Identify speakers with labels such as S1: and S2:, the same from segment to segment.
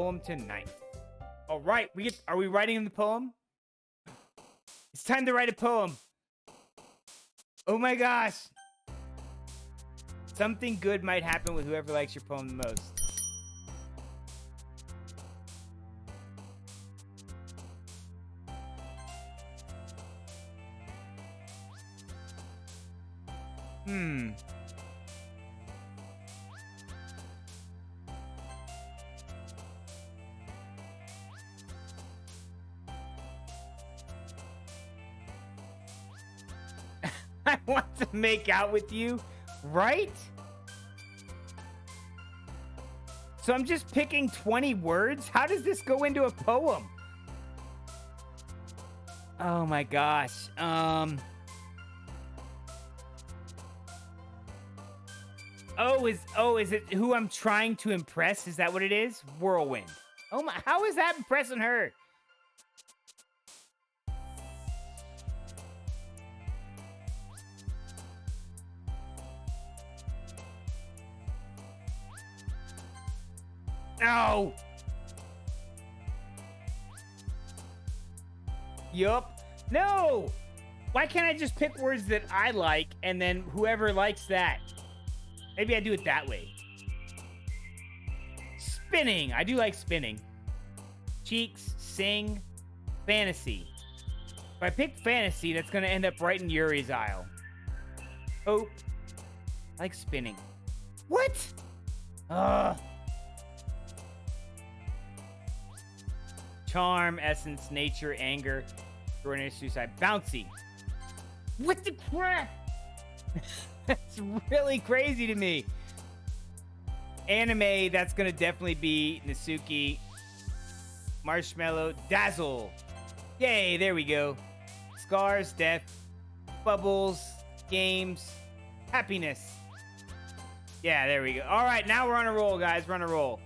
S1: poem tonight. All right, are we writing the poem? It's time to write a poem. Oh my gosh. Something good might happen with whoever likes your poem the most. I want to make out with you, right? So I'm just picking 20 words? How does this go into a poem? Oh my gosh. Is it who I'm trying to impress? Is that what it is? Whirlwind. Oh my, how is that impressing her? No. Yup. No. Why can't I just pick words that I like and then whoever likes that? Maybe I do it that way. Spinning. I do like spinning. Cheeks, sing, fantasy. If I pick fantasy, that's going to end up right in Yuri's aisle. Hope. I like spinning. What? Charm, essence, nature, anger, extraordinary, suicide, bouncy. What the crap? That's really crazy to me. Anime, that's gonna definitely be Nasuki. Marshmallow, dazzle. Yay, there we go. Scars, death, bubbles, games, happiness. Yeah, there we go. All right, now we're on a roll, guys. We're on a roll.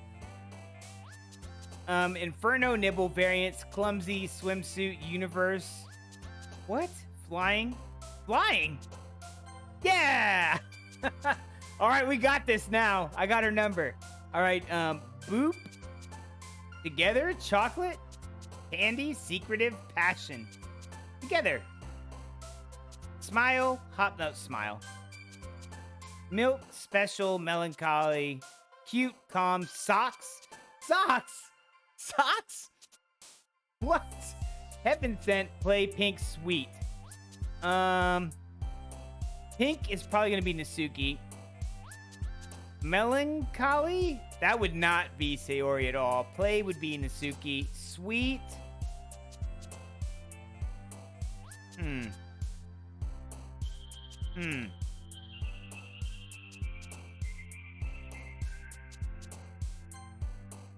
S1: Inferno, nibble, variants, clumsy, swimsuit, universe. What? Flying? Flying? Yeah! All right, we got this now. I got her number. All right, boop. Together, chocolate, candy, secretive, passion. Together. Smile, hot note, smile. Milk, special, melancholy, cute, calm, socks. Socks! Socks? What? Heaven sent, play, pink, sweet. Pink is probably going to be Nasuki. Melancholy? That would not be Sayori at all. Play would be Nasuki. Sweet?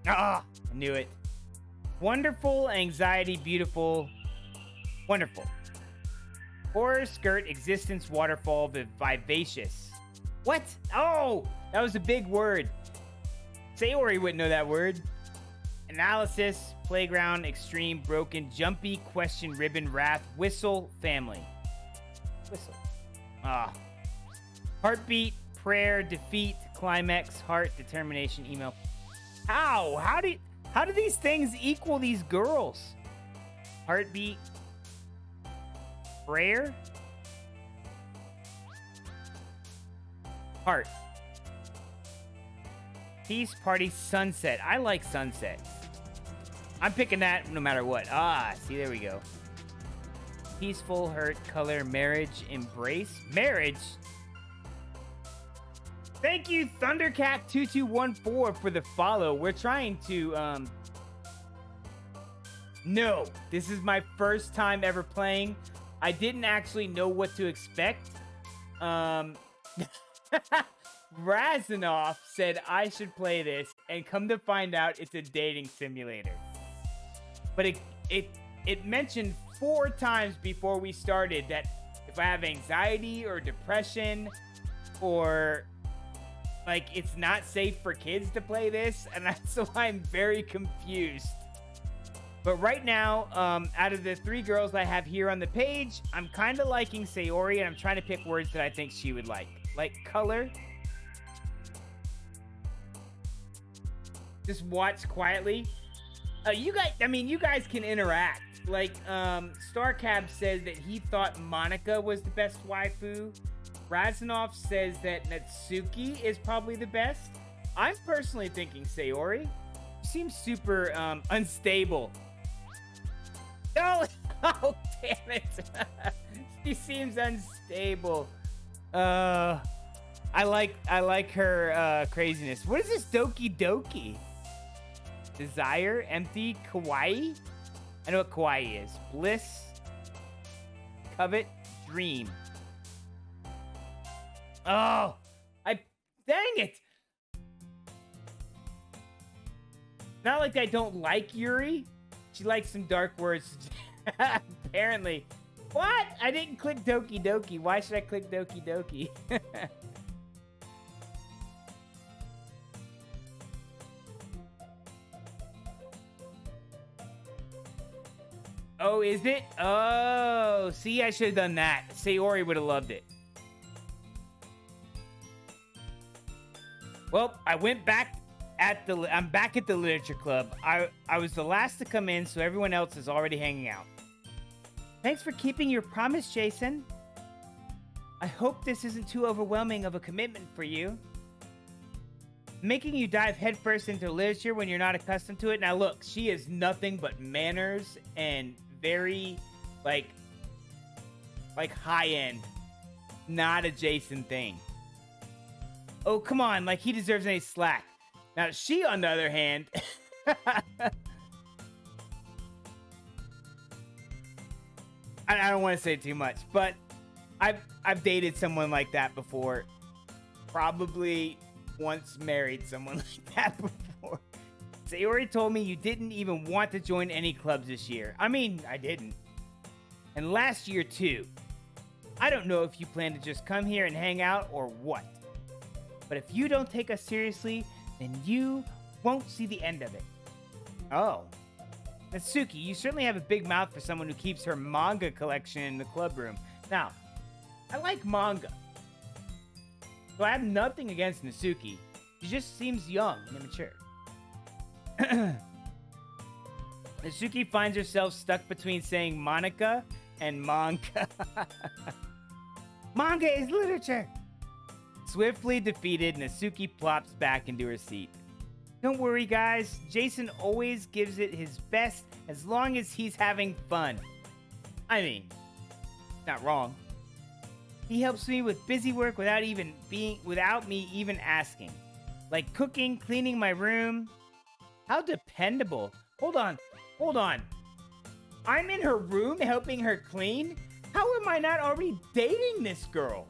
S1: Ah, I knew it. Wonderful, anxiety, beautiful, wonderful. Horror, skirt, existence, waterfall, vivacious. What? Oh, that was a big word. Sayori wouldn't know that word. Analysis, playground, extreme, broken, jumpy, question, ribbon, wrath, whistle, family. Whistle. Ah. Heartbeat, prayer, defeat, climax, heart, determination, email. How? How do these things equal these girls? Heartbeat. Prayer. Heart. Peace, party, sunset. I like sunsets. I'm picking that no matter what. Ah, see, there we go. Peaceful, hurt, color, marriage, embrace. Marriage? Thank you, Thundercat2214, for the follow. We're trying to, No, this is my first time ever playing. I didn't actually know what to expect. Razanoff said I should play this, and come to find out it's a dating simulator. But it mentioned 4 times before we started that if I have anxiety or depression or like it's not safe for kids to play this, and so I'm very confused. But right now, out of the 3 girls I have here on the page, I'm kind of liking Sayori, and I'm trying to pick words that I think she would like. Like color. Just watch quietly. You guys can interact. Like, Starcab says that he thought Monica was the best waifu. Razanov says that Natsuki is probably the best. I'm personally thinking Sayori. She seems super unstable. Oh, oh damn it. She seems unstable. I like her craziness. What is this Doki Doki? Desire, empty, kawaii? I know what kawaii is. Bliss, covet, dream. Oh, dang it. Not like I don't like Yuri. She likes some dark words. Apparently. What? I didn't click Doki Doki. Why should I click Doki Doki? Oh, is it? Oh, see, I should have done that. Sayori would have loved it. Well, I went back I'm back at the literature club. I was the last to come in, so everyone else is already hanging out. Thanks for keeping your promise, Jason. I hope this isn't too overwhelming of a commitment for you. Making you dive headfirst into literature when you're not accustomed to it. Now look, she is nothing but manners and very, like high-end. Not a Jason thing. Oh, come on, like he deserves any slack. Now, she, on the other hand... I don't want to say too much, but I've dated someone like that before. Probably once married someone like that before. Sayori told me you didn't even want to join any clubs this year. I mean, I didn't. And last year, too. I don't know if you plan to just come here and hang out or what. But if you don't take us seriously... then you won't see the end of it. Oh. Natsuki, you certainly have a big mouth for someone who keeps her manga collection in the club room. Now, I like manga. So I have nothing against Natsuki. She just seems young and immature. Natsuki finds herself stuck between saying Monica and manga. Manga is literature! Swiftly defeated, Natsuki plops back into her seat. Don't worry, guys. Jason always gives it his best as long as he's having fun. I mean, not wrong. He helps me with busy work without me even asking. Like cooking, cleaning my room. How dependable. Hold on. I'm in her room helping her clean? How am I not already dating this girl?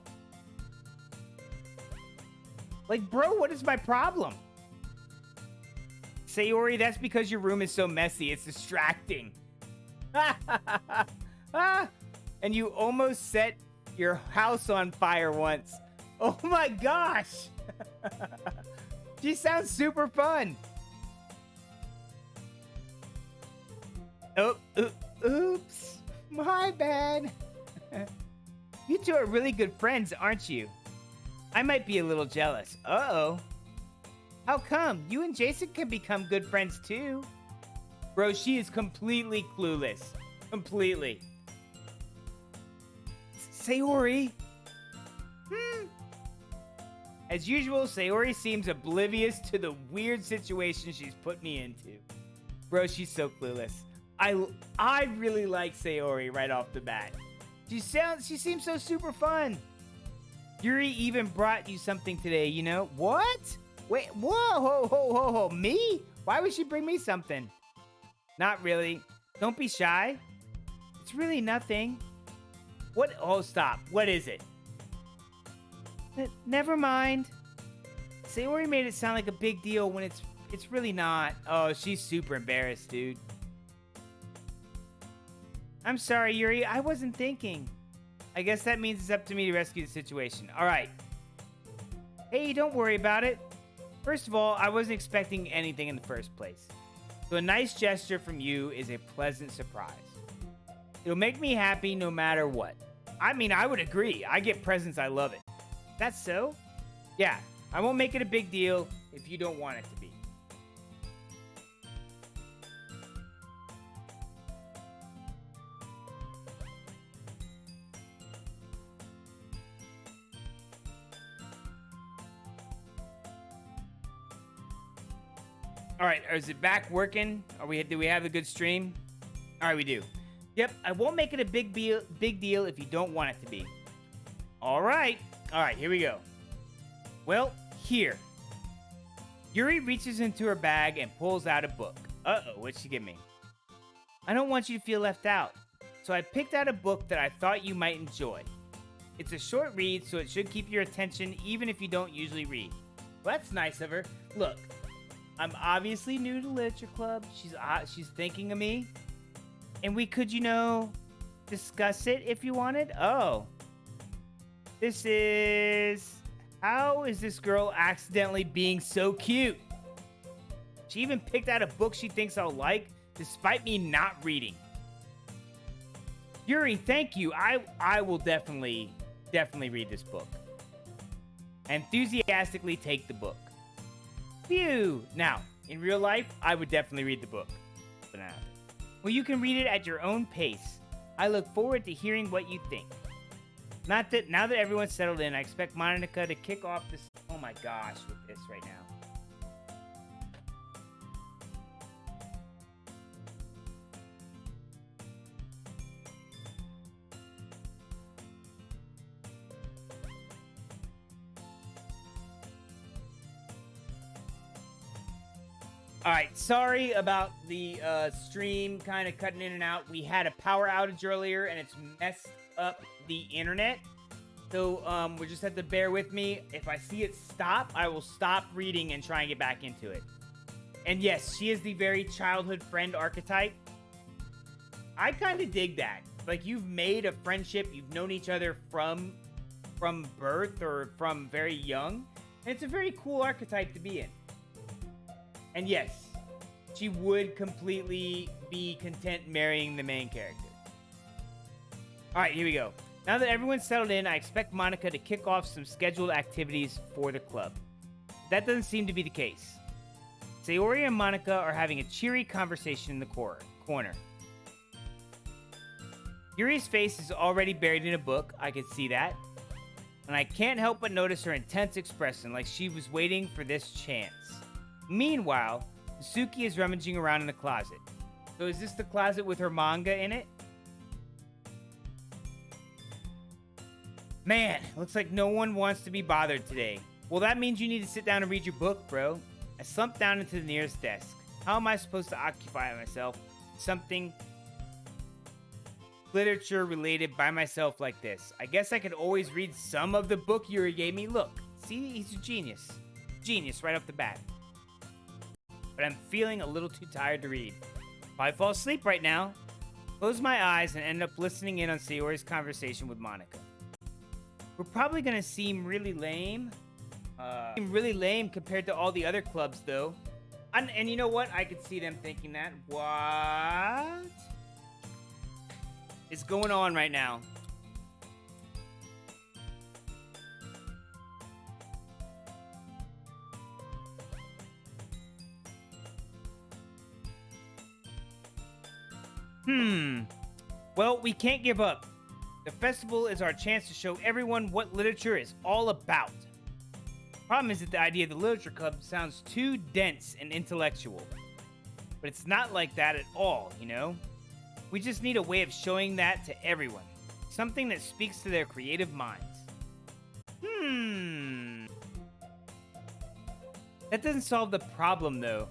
S1: Like, bro, what is my problem? Sayori, that's because your room is so messy. It's distracting. And you almost set your house on fire once. Oh my gosh. She sounds super fun. Oh, oops. My bad. You two are really good friends, aren't you? I might be a little jealous. Uh-oh. How come? You and Jason can become good friends too. Bro, she is completely clueless. Completely. Sayori. As usual, Sayori seems oblivious to the weird situation she's put me into. Bro, she's so clueless. I really like Sayori right off the bat. She seems so super fun. Yuri even brought you something today, you know? What? Wait, whoa, ho, me? Why would she bring me something? Not really. Don't be shy. It's really nothing. What? Oh, stop. What is it? Never mind. Sayori made it sound like a big deal when it's really not. Oh, she's super embarrassed, dude. I'm sorry, Yuri. I wasn't thinking. I guess that means it's up to me to rescue the situation. All right. Hey, don't worry about it. First of all, I wasn't expecting anything in the first place. So a nice gesture from you is a pleasant surprise. It'll make me happy no matter what. I mean, I would agree. I get presents, I love it. That's so? Yeah, I won't make it a big deal if you don't want it to be. All right, is it back working? Do we have a good stream? All right, we do. Yep, I won't make it a big deal if you don't want it to be. All right, here we go. Well, here. Yuri reaches into her bag and pulls out a book. Uh-oh, what'd she give me? I don't want you to feel left out, so I picked out a book that I thought you might enjoy. It's a short read, so it should keep your attention even if you don't usually read. Well, that's nice of her. Look, I'm obviously new to Literature Club. She's thinking of me. And we could, discuss it if you wanted. Oh. This is... How is this girl accidentally being so cute? She even picked out a book she thinks I'll like, despite me not reading. Yuri, thank you. I will definitely read this book. I enthusiastically take the book. Phew! Now, in real life, I would definitely read the book. But now, well, you can read it at your own pace. I look forward to hearing what you think. Now that everyone's settled in, I expect Monica to kick off this... Oh my gosh, with this right now. All right, sorry about the stream kind of cutting in and out. We had a power outage earlier, and it's messed up the internet. So we just have to bear with me. If I see it stop, I will stop reading and try and get back into it. And yes, she is the very childhood friend archetype. I kind of dig that. Like, you've made a friendship. You've known each other from birth or from very young. And it's a very cool archetype to be in. And yes, she would completely be content marrying the main character. All right, here we go. Now that everyone's settled in, I expect Monica to kick off some scheduled activities for the club. That doesn't seem to be the case. Sayori and Monica are having a cheery conversation in the corner. Yuri's face is already buried in a book. I could see that. And I can't help but notice her intense expression, like she was waiting for this chance. Meanwhile, Suki is rummaging around in the closet. So is this the closet with her manga in it? Man, looks like no one wants to be bothered today. Well, that means you need to sit down and read your book, bro. I slumped down into the nearest desk. How am I supposed to occupy myself with something literature related by myself like this? I guess I could always read some of the book Yuri gave me. Look, see, he's a genius. Genius right off the bat. But I'm feeling a little too tired to read. Probably fall asleep right now. Close my eyes and end up listening in on Sayori's conversation with Monica. We're probably gonna seem really lame. Compared to all the other clubs, though. And you know what? I could see them thinking that. What is going on right now? Well, we can't give up. The festival is our chance to show everyone what literature is all about. Problem is that the idea of the Literature Club sounds too dense and intellectual. But it's not like that at all, you know? We just need a way of showing that to everyone. Something that speaks to their creative minds. That doesn't solve the problem, though.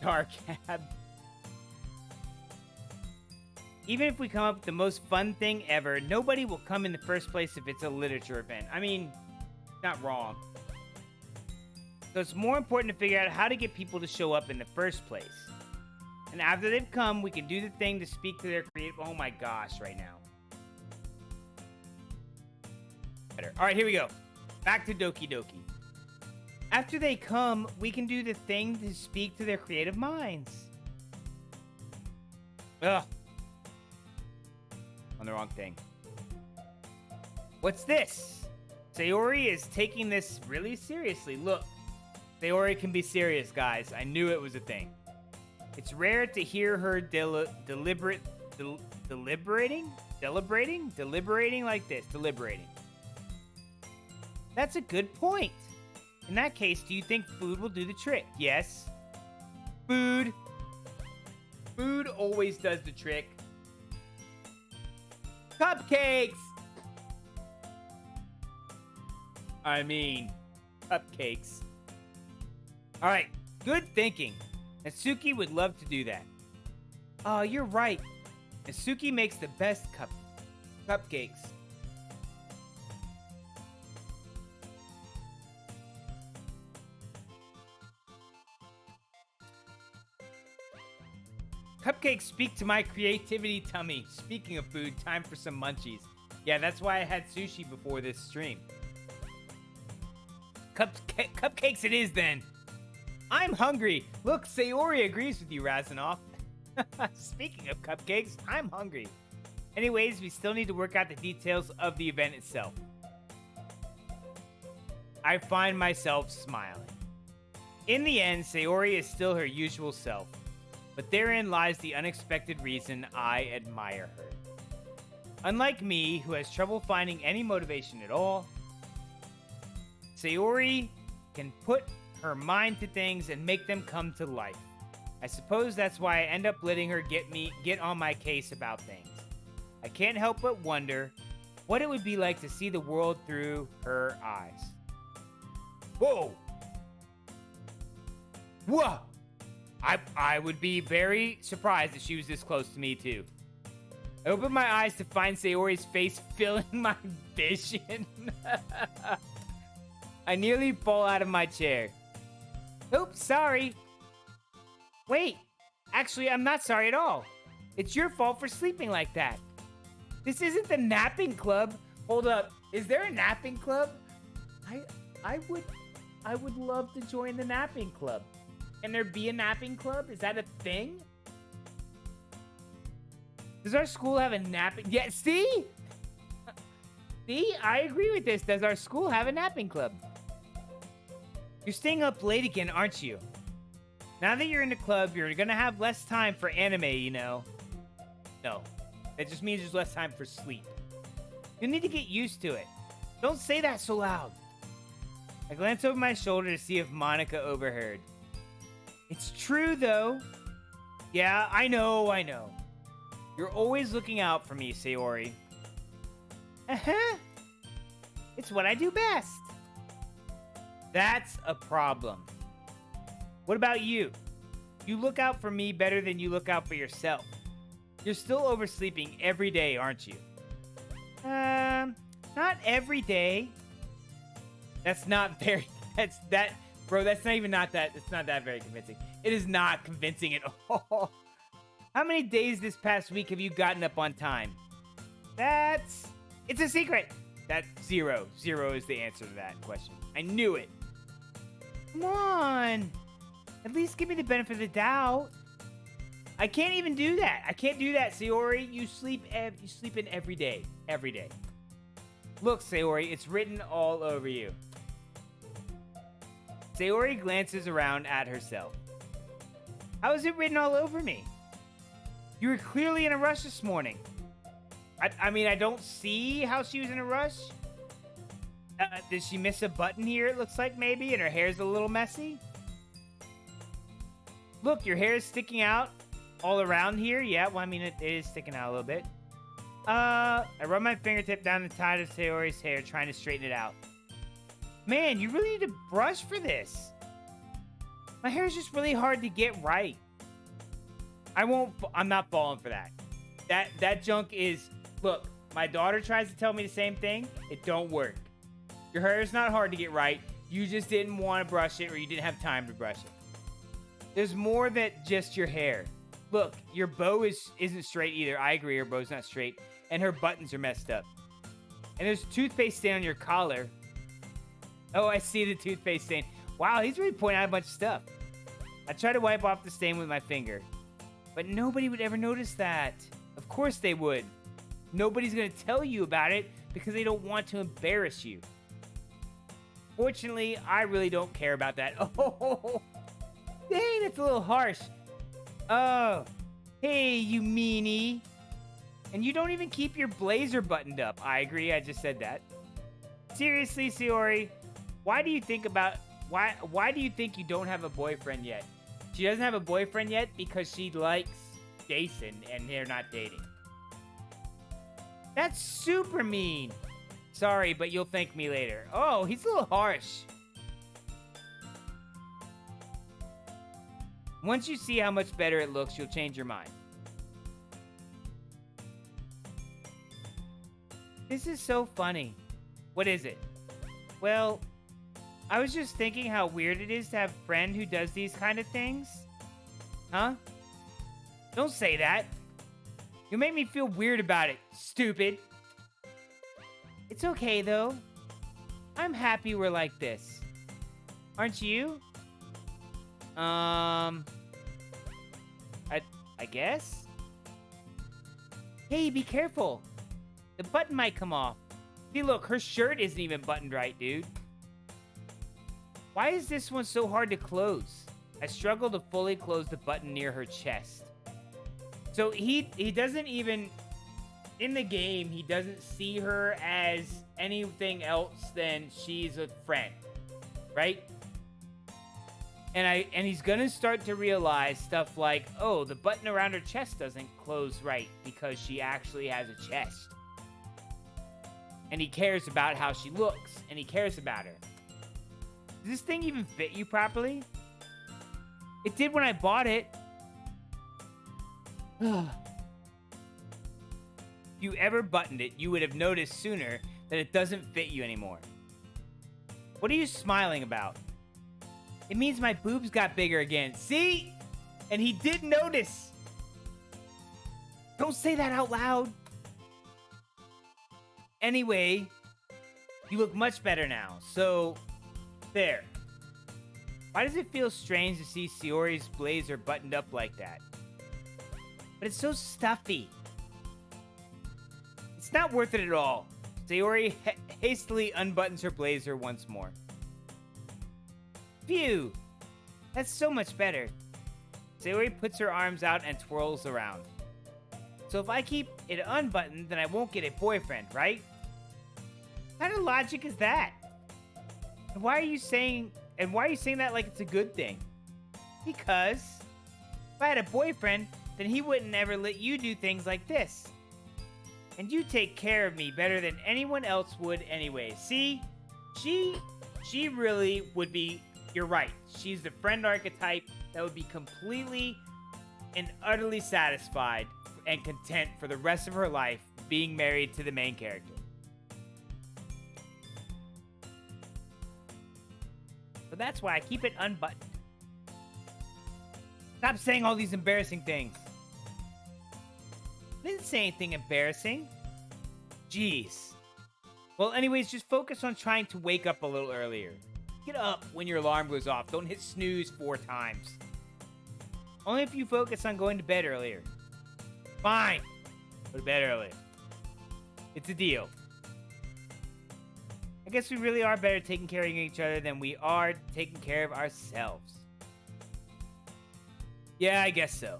S1: Dark Cab. Even if we come up with the most fun thing ever, nobody will come in the first place if it's a literature event. I mean, not wrong. So it's more important to figure out how to get people to show up in the first place. And after they've come, we can do the thing to speak to their creative... Oh my gosh, right now. Better. All right, here we go. Back to Doki Doki. After they come, we can do the thing to speak to their creative minds. Ugh. On the wrong thing. What's this? Sayori is taking this really seriously. Look, Sayori can be serious, guys. I knew it was a thing. It's rare to hear her deliberating like this. Deliberating. That's a good point. In that case, do you think food will do the trick? Yes. Food. Food always does the trick. Cupcakes! I mean, cupcakes. All right, good thinking. Natsuki would love to do that. Oh, you're right. Natsuki makes the best cupcakes. Cupcakes speak to my creativity tummy. Speaking of food, time for some munchies. Yeah, that's why I had sushi before this stream. Cupcakes it is then. I'm hungry. Look, Sayori agrees with you, Razanoff. Speaking of cupcakes, I'm hungry. Anyways, we still need to work out the details of the event itself. I find myself smiling. In the end, Sayori is still her usual self. But therein lies the unexpected reason I admire her. Unlike me, who has trouble finding any motivation at all, Sayori can put her mind to things and make them come to life. I suppose that's why I end up letting her get on my case about things. I can't help but wonder what it would be like to see the world through her eyes. Whoa! Whoa! I would be very surprised if she was this close to me, too. I open my eyes to find Sayori's face filling my vision. I nearly fall out of my chair. Oops, sorry. Wait, actually, I'm not sorry at all. It's your fault for sleeping like that. This isn't the napping club. Hold up, is there a napping club? I would love to join the napping club. Can there be a napping club? Is that a thing? Does our school have a napping? Yeah, see? See, I agree with this. Does our school have a napping club? You're staying up late again, aren't you? Now that you're in the club, you're gonna have less time for anime, you know. No, that just means there's less time for sleep. You need to get used to it. Don't say that so loud. I glance over my shoulder to see if Monica overheard. It's true, though. Yeah, I know. You're always looking out for me, Sayori. Uh-huh. It's what I do best. That's a problem. What about you? You look out for me better than you look out for yourself. You're still oversleeping every day, aren't you? Not every day. That's not very... Bro, that's not even it's not that very convincing. It is not convincing at all. How many days this past week have you gotten up on time? It's a secret. That's 0. 0 is the answer to that question. I knew it. Come on. At least give me the benefit of the doubt. I can't even do that. I can't do that, Sayori. You sleep in every day. Every day. Look, Sayori, it's written all over you. Sayori glances around at herself. How is it written all over me? You were clearly in a rush this morning. I mean, I don't see how she was in a rush. Did she miss a button here, it looks like, maybe? And her hair's a little messy? Look, your hair is sticking out all around here. Yeah, well, I mean, it is sticking out a little bit. I rub my fingertip down the side of Sayori's hair, trying to straighten it out. Man, you really need to brush for this. My hair is just really hard to get right. I'm not falling for that. That junk is, look, my daughter tries to tell me the same thing. It don't work. Your hair is not hard to get right. You just didn't want to brush it or you didn't have time to brush it. There's more than just your hair. Look, your bow isn't straight either. I agree, her bow's not straight. And her buttons are messed up. And there's toothpaste stain on your collar. Oh, I see the toothpaste stain. Wow, he's really pointing out a bunch of stuff. I try to wipe off the stain with my finger. But nobody would ever notice that. Of course they would. Nobody's going to tell you about it because they don't want to embarrass you. Fortunately, I really don't care about that. Oh, dang, that's a little harsh. Oh, hey, you meanie. And you don't even keep your blazer buttoned up. I agree, I just said that. Seriously, Sayori, why do you think Why do you think you don't have a boyfriend yet? She doesn't have a boyfriend yet because she likes Jason and they're not dating. That's super mean. Sorry, but you'll thank me later. Oh, he's a little harsh. Once you see how much better it looks, you'll change your mind. This is so funny. What is it? Well, I was just thinking how weird it is to have a friend who does these kind of things. Huh? Don't say that. You make me feel weird about it, stupid. It's okay, though. I'm happy we're like this. Aren't you? I guess? Hey, be careful. The button might come off. See, look, her shirt isn't even buttoned right, dude. Why is this one so hard to close? I struggle to fully close the button near her chest. So he doesn't even... In the game, he doesn't see her as anything else than she's a friend. Right? And he's gonna start to realize stuff like, oh, the button around her chest doesn't close right because she actually has a chest. And he cares about how she looks, and he cares about her. Does this thing even fit you properly? It did when I bought it. If you ever buttoned it, you would have noticed sooner that it doesn't fit you anymore. What are you smiling about? It means my boobs got bigger again. See? And he did notice. Don't say that out loud. Anyway, you look much better now. So, there. Why does it feel strange to see Sayori's blazer buttoned up like that? But it's so stuffy. It's not worth it at all. Sayori hastily unbuttons her blazer once more. Phew! That's so much better. Sayori puts her arms out and twirls around. So if I keep it unbuttoned, then I won't get a boyfriend, right? What kind of logic is that? And why are you saying that like it's a good thing? Because if I had a boyfriend, then he wouldn't ever let you do things like this. And you take care of me better than anyone else would anyway. See? She really would be, you're right. She's the friend archetype that would be completely and utterly satisfied and content for the rest of her life being married to the main character. So that's why I keep it unbuttoned. Stop saying all these embarrassing things. I didn't say anything embarrassing. Jeez. Well, anyways, just focus on trying to wake up a little earlier. Get up when your alarm goes off. Don't hit snooze 4 times. Only if you focus on going to bed earlier. Fine. Go to bed early. It's a deal. I guess we really are better taking care of each other than we are taking care of ourselves. Yeah, I guess so.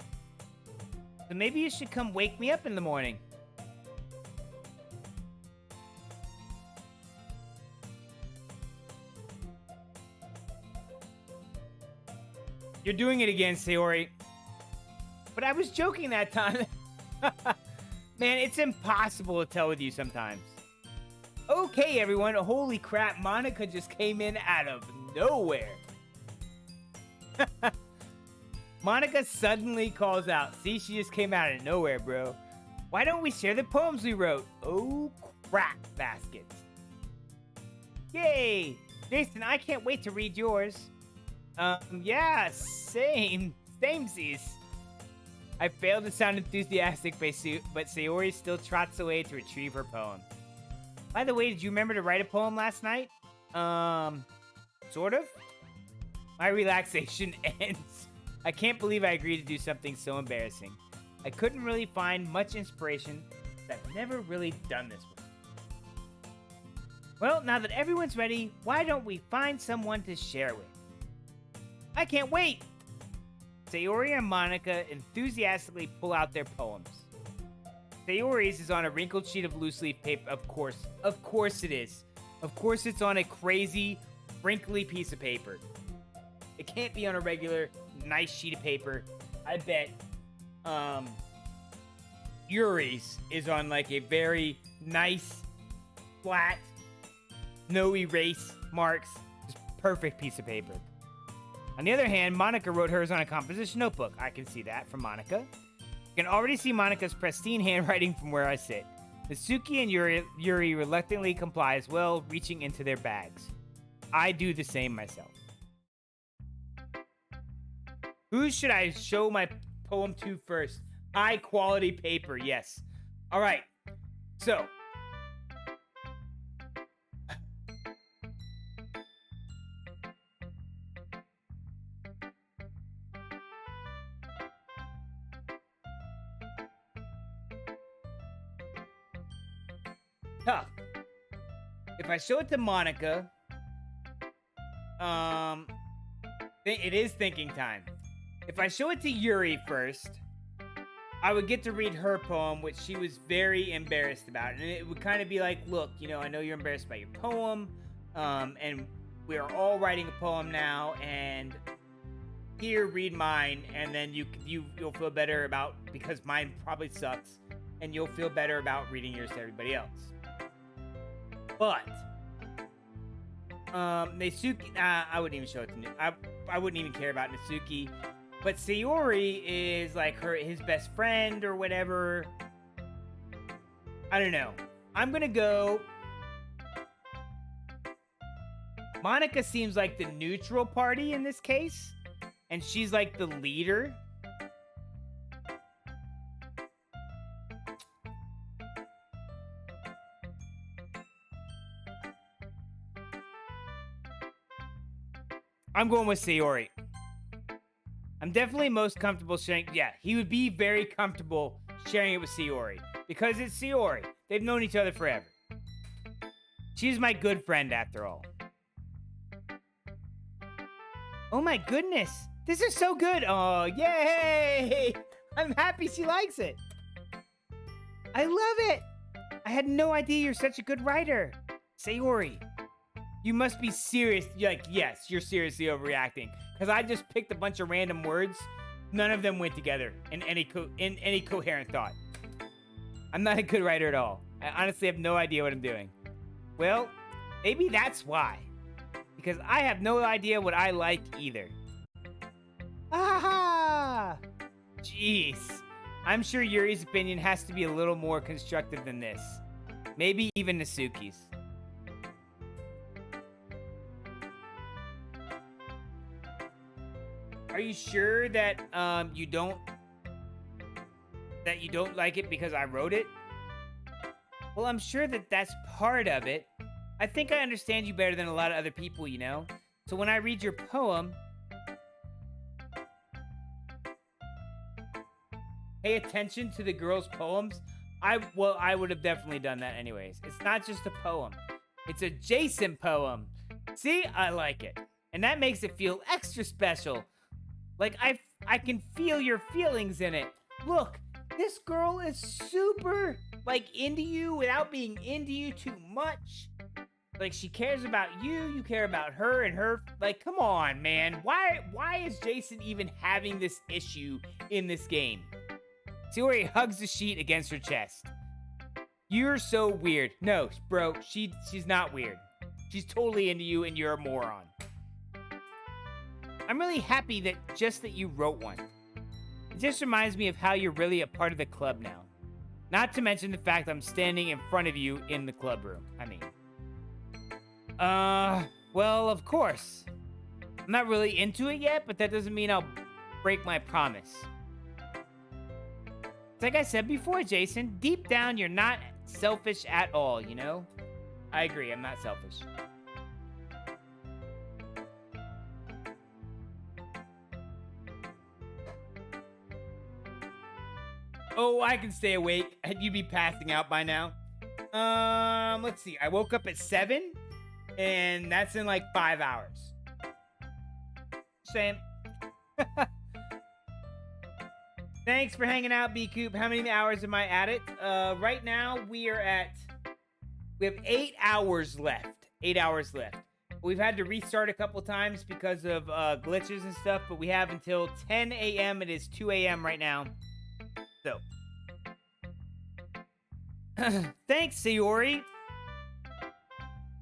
S1: So maybe you should come wake me up in the morning. You're doing it again, Sayori. But I was joking that time. Man, it's impossible to tell with you sometimes. Okay, everyone. Holy crap, Monica just came in out of nowhere. Monica suddenly calls out. See, she just came out of nowhere, bro. Why don't we share the poems we wrote? Oh, crap, baskets. Yay! Jason, I can't wait to read yours. Yeah, same. Samesies. I failed to sound enthusiastic, but Sayori still trots away to retrieve her poem. By the way, did you remember to write a poem last night? Sort of? My relaxation ends. I can't believe I agreed to do something so embarrassing. I couldn't really find much inspiration. I've never really done this before. Well, now that everyone's ready, why don't we find someone to share with? I can't wait! Sayori and Monica enthusiastically pull out their poems. Sayori's is on a wrinkled sheet of loose leaf paper, of course. Of course it is. Of course it's on a crazy crinkly piece of paper. It can't be on a regular, nice sheet of paper. I bet Yuri's is on like a very nice, flat, no erase marks, just perfect piece of paper. On the other hand, Monica wrote hers on a composition notebook. I can see that from Monica. You can already see Monica's pristine handwriting from where I sit. Natsuki and Yuri reluctantly comply as well, reaching into their bags. I do the same myself. Who should I show my poem to first? High quality paper, yes. All right, so. Tough. If I show it to Monica, it is thinking time. If I show it to Yuri first, I would get to read her poem, which she was very embarrassed about. And it would kind of be like, look, you know, I know you're embarrassed about your poem, and we are all writing a poem now, and here, read mine, and then you'll feel better about, because mine probably sucks, and you'll feel better about reading yours to everybody else. But Natsuki, I wouldn't even show it to I wouldn't even care about Natsuki. But Sayori is like his best friend or whatever. I don't know. I'm gonna go. Monica seems like the neutral party in this case, and she's like the leader. I'm going with Sayori. I'm definitely most comfortable sharing. Yeah, he would be very comfortable sharing it with Sayori because it's Sayori. They've known each other forever. She's my good friend after all. Oh my goodness. This is so good. Oh, yay. I'm happy she likes it. I love it. I had no idea you're such a good writer. Sayori. You must be serious. Like, yes, you're seriously overreacting. Because I just picked a bunch of random words. None of them went together in any coherent thought. I'm not a good writer at all. I honestly have no idea what I'm doing. Well, maybe that's why. Because I have no idea what I like either. Ah! Jeez. I'm sure Yuri's opinion has to be a little more constructive than this. Maybe even Natsuki's. Are you sure that you don't like it because I wrote it? Well, I'm sure that that's part of it. I think I understand you better than a lot of other people, you know? So when I read your poem, pay attention to the girl's poems. I would have definitely done that anyways. It's not just a poem. It's a Jason poem. See? I like it. And that makes it feel extra special. Like, I can feel your feelings in it. Look, this girl is super, like, into you without being into you too much. Like, she cares about you, you care about her, and her, like, come on, man. Why is Jason even having this issue in this game? See where he hugs the sheet against her chest. You're so weird. No, bro, she's not weird. She's totally into you, and you're a moron. I'm really happy that you wrote one. It just reminds me of how you're really a part of the club now. Not to mention the fact I'm standing in front of you in the club room. I mean. Well, of course. I'm not really into it yet, but that doesn't mean I'll break my promise. It's like I said before, Jason, deep down you're not selfish at all, you know? I agree, I'm not selfish. Oh, I can stay awake. You'd be passing out by now. Let's see. I woke up at 7, and that's in like 5 hours. Same. Thanks for hanging out, B-Coop. How many hours am I at it? Right now, we have 8 hours left. 8 hours left. We've had to restart a couple times because of glitches and stuff, but we have until 10 a.m. It is 2 a.m. right now. So. Thanks, Sayori.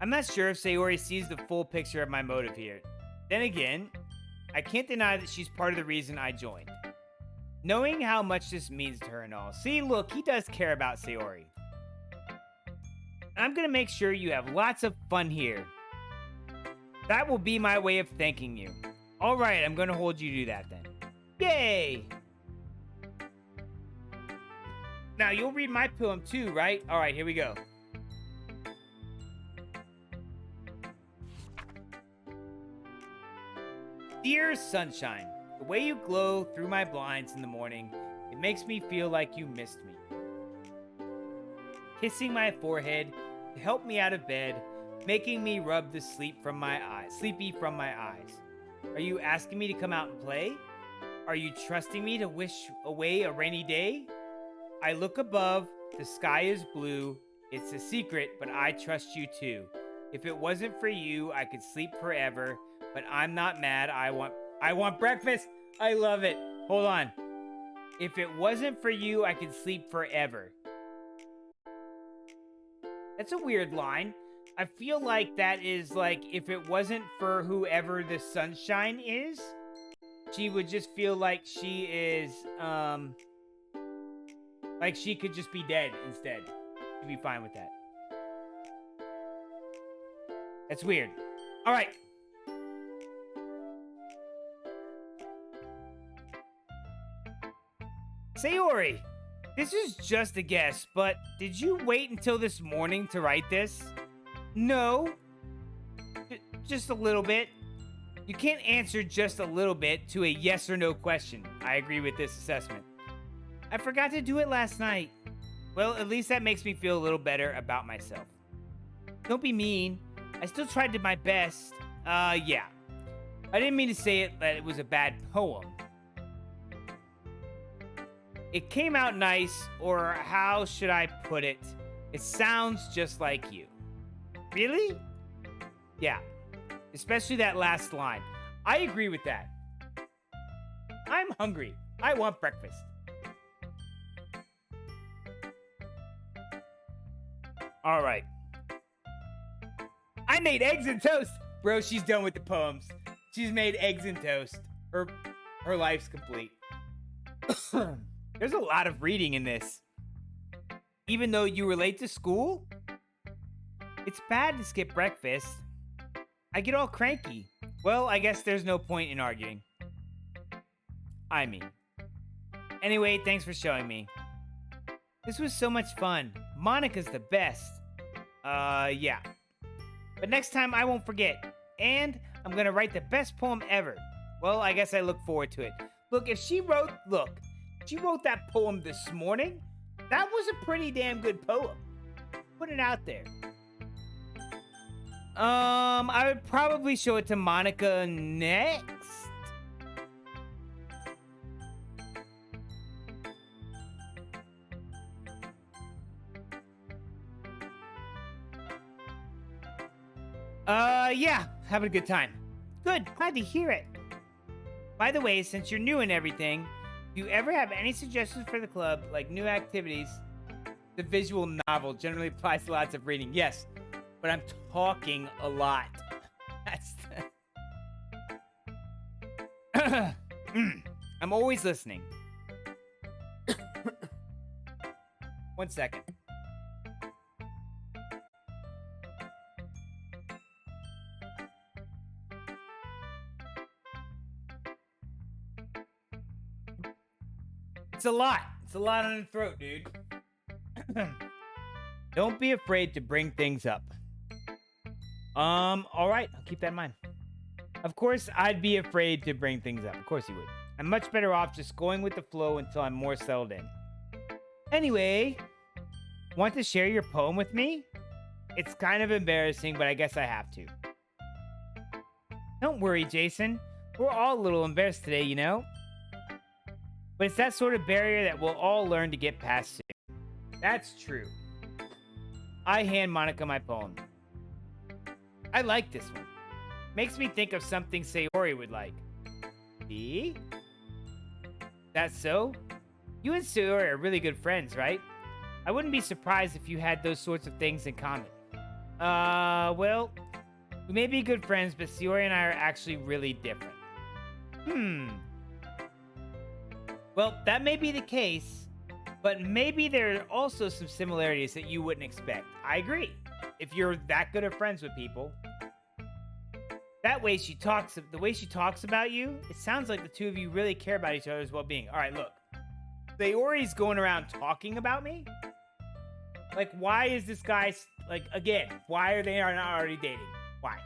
S1: I'm not sure if Sayori sees the full picture of my motive here. Then again, I can't deny that she's part of the reason I joined. Knowing how much this means to her and all. See, look, he does care about Sayori. I'm gonna make sure you have lots of fun here. That will be my way of thanking you. Alright, I'm gonna hold you to that then. Yay! Now, you'll read my poem too, right? Alright, here we go. Dear sunshine, the way you glow through my blinds in the morning, it makes me feel like you missed me. Kissing my forehead to help me out of bed, making me rub the sleepy from my eyes. Are you asking me to come out and play? Are you trusting me to wish away a rainy day? I look above, the sky is blue. It's a secret, but I trust you too. If it wasn't for you, I could sleep forever, but I'm not mad. I want breakfast. I love it. Hold on. If it wasn't for you, I could sleep forever. That's a weird line. I feel like that is like, if it wasn't for whoever the sunshine is, she would just feel like she is, like she could just be dead instead. She'd be fine with that. That's weird. All right. Sayori, this is just a guess, but did you wait until this morning to write this? No. Just a little bit. You can't answer just a little bit to a yes or no question. I agree with this assessment. I forgot to do it last night. Well, at least that makes me feel a little better about myself. Don't be mean. I still tried to my best. Yeah. I didn't mean to say that it was a bad poem. It came out nice, or how should I put it? It sounds just like you. Really? Yeah. Especially that last line. I agree with that. I'm hungry. I want breakfast. All right. I made eggs and toast. Bro, she's done with the poems. She's made eggs and toast. Her life's complete. There's a lot of reading in this. Even though you were late to school? It's bad to skip breakfast. I get all cranky. Well, I guess there's no point in arguing. I mean. Anyway, thanks for showing me. This was so much fun. Monica's the best. Yeah. But next time I won't forget. And I'm gonna write the best poem ever. Well, I guess I look forward to it. Look, if she wrote that poem this morning, that was a pretty damn good poem. Put it out there. I would probably show it to Monica next. Yeah, having a good time. Good, glad to hear it. By the way, since you're new and everything, if you ever have any suggestions for the club, like new activities, the visual novel generally applies to lots of reading. Yes, but I'm talking a lot. That's the... I'm always listening. 1 second. It's a lot. It's a lot on the throat, dude. Don't be afraid to bring things up. All right. I'll keep that in mind. Of course, I'd be afraid to bring things up. Of course you would. I'm much better off just going with the flow until I'm more settled in. Anyway, want to share your poem with me? It's kind of embarrassing, but I guess I have to. Don't worry, Jason. We're all a little embarrassed today, you know? But it's that sort of barrier that we'll all learn to get past soon. That's true. I hand Monica my poem. I like this one. Makes me think of something Sayori would like. See? That's so? You and Sayori are really good friends, right? I wouldn't be surprised if you had those sorts of things in common. Well, we may be good friends, but Sayori and I are actually really different. Well, that may be the case, but maybe there are also some similarities that you wouldn't expect. I agree. If you're that good of friends with people. The way she talks about you, it sounds like the two of you really care about each other's well-being. All right, look. Sayori's going around talking about me? Like, why is this guy, like, again, why are they not already dating? Why?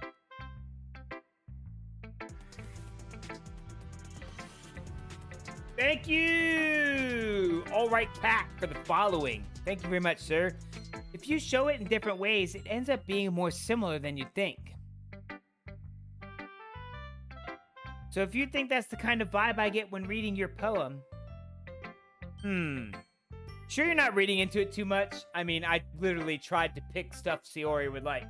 S1: Thank you! All right, Cat, for the following. Thank you very much, sir. If you show it in different ways, it ends up being more similar than you think. So if you think that's the kind of vibe I get when reading your poem, sure you're not reading into it too much? I mean, I literally tried to pick stuff Sayori would like.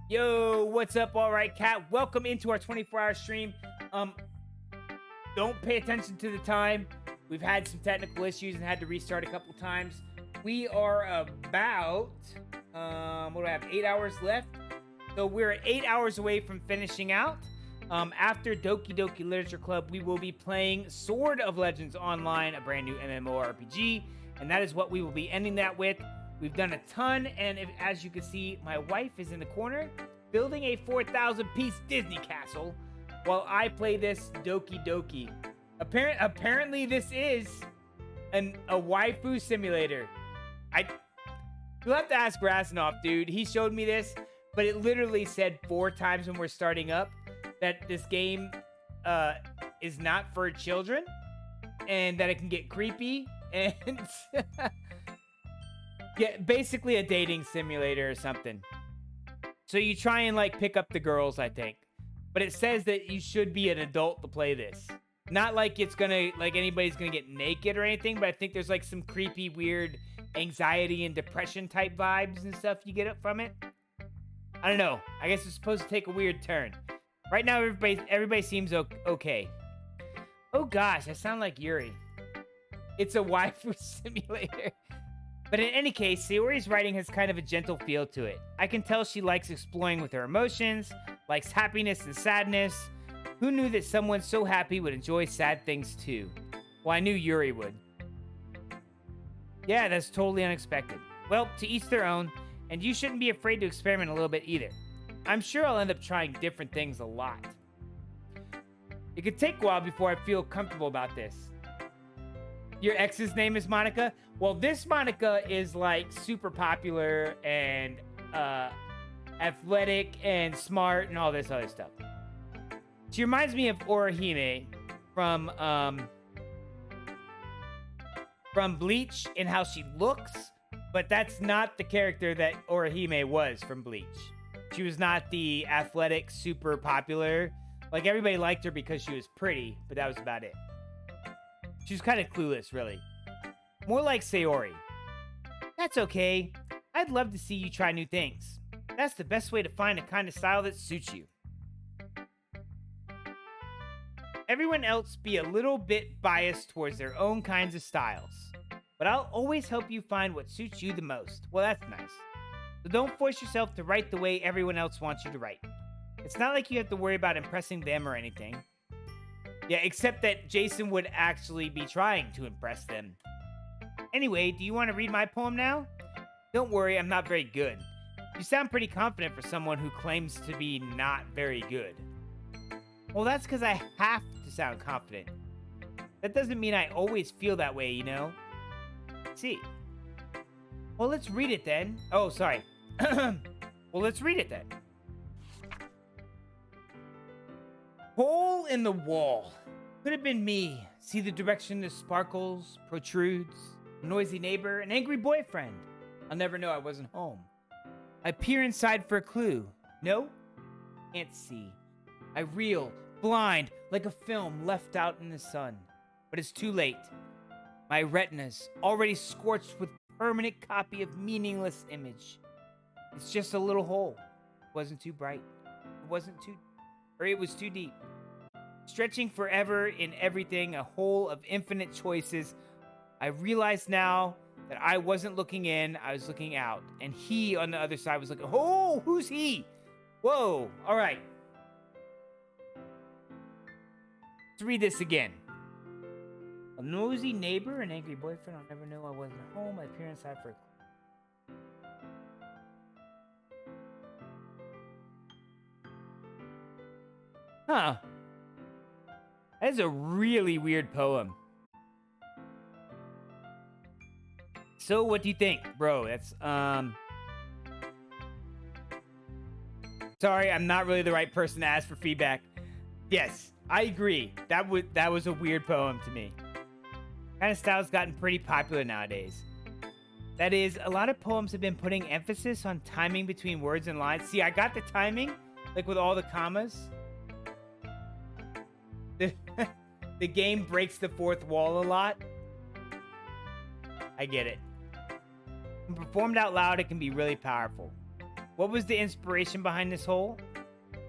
S1: Yo, what's up, all right, Cat? Welcome into our 24-hour stream. Don't pay attention to the time. We've had some technical issues and had to restart a couple times. We are about, what do I have, 8 hours left? So we're 8 hours away from finishing out. After Doki Doki Literature Club, we will be playing Sword of Legends Online, a brand new MMORPG, and that is what we will be ending that with. We've done a ton, and as you can see, my wife is in the corner building a 4,000-piece Disney castle while I play this Doki Doki. Apparently, this is a waifu simulator. You'll have to ask Rasinoff, dude. He showed me this, but it literally said 4 times when we're starting up that this game is not for children and that it can get creepy and yeah, basically a dating simulator or something. So you try and like pick up the girls, I think. But it says that you should be an adult to play this. Not like it's gonna, like anybody's gonna get naked or anything, but I think there's like some creepy, weird anxiety and depression type vibes and stuff you get up from it. I don't know. I guess it's supposed to take a weird turn. Right now, everybody seems okay. Oh gosh, I sound like Yuri. It's a waifu simulator. But in any case, Sayori's writing has kind of a gentle feel to it. I can tell she likes exploring with her emotions, likes happiness and sadness. Who knew that someone so happy would enjoy sad things too? Well, I knew Yuri would. Yeah, that's totally unexpected. Well, to each their own, and you shouldn't be afraid to experiment a little bit either. I'm sure I'll end up trying different things a lot. It could take a while before I feel comfortable about this. Your ex's name is Monica? Well, this Monica is like super popular and athletic and smart and all this other stuff. She reminds me of Orihime from Bleach in how she looks, but that's not the character that Orihime was from Bleach. She was not the athletic, super popular. Like, everybody liked her because she was pretty, but that was about it. She was kind of clueless, really. More like Sayori. That's okay. I'd love to see you try new things. That's the best way to find a kind of style that suits you. Everyone else be a little bit biased towards their own kinds of styles. But I'll always help you find what suits you the most. Well, that's nice. So don't force yourself to write the way everyone else wants you to write. It's not like you have to worry about impressing them or anything. Yeah, except that Jason would actually be trying to impress them. Anyway, do you want to read my poem now? Don't worry, I'm not very good. You sound pretty confident for someone who claims to be not very good. Well, that's because I have to sound confident. That doesn't mean I always feel that way, you know? See. Well, let's read it then. Oh, sorry. Well, let's read it then. Hole in the wall. Could have been me. See the direction this sparkles, protrudes. A noisy neighbor, an angry boyfriend. I'll never know I wasn't home. I peer inside for a clue. No? Can't see. I reel, blind, like a film left out in the sun. But it's too late. My retina's already scorched with permanent copy of meaningless image. It's just a little hole. It wasn't too bright. It wasn't too or it was too deep. Stretching forever in everything, a hole of infinite choices. I realize now that I wasn't looking in, I was looking out. And he on the other side was like, oh, who's he? Whoa, all right. Let's read this again. A nosy neighbor, an angry boyfriend, I'll never know I wasn't home. My parents had for... Huh. That is a really weird poem. So, what do you think? Bro, that's, Sorry, I'm not really the right person to ask for feedback. Yes, I agree. That was a weird poem to me. Kind of style's gotten pretty popular nowadays. That is, a lot of poems have been putting emphasis on timing between words and lines. See, I got the timing, like with all the commas. The game breaks the fourth wall a lot. I get it. When performed out loud, it can be really powerful. What was the inspiration behind this whole?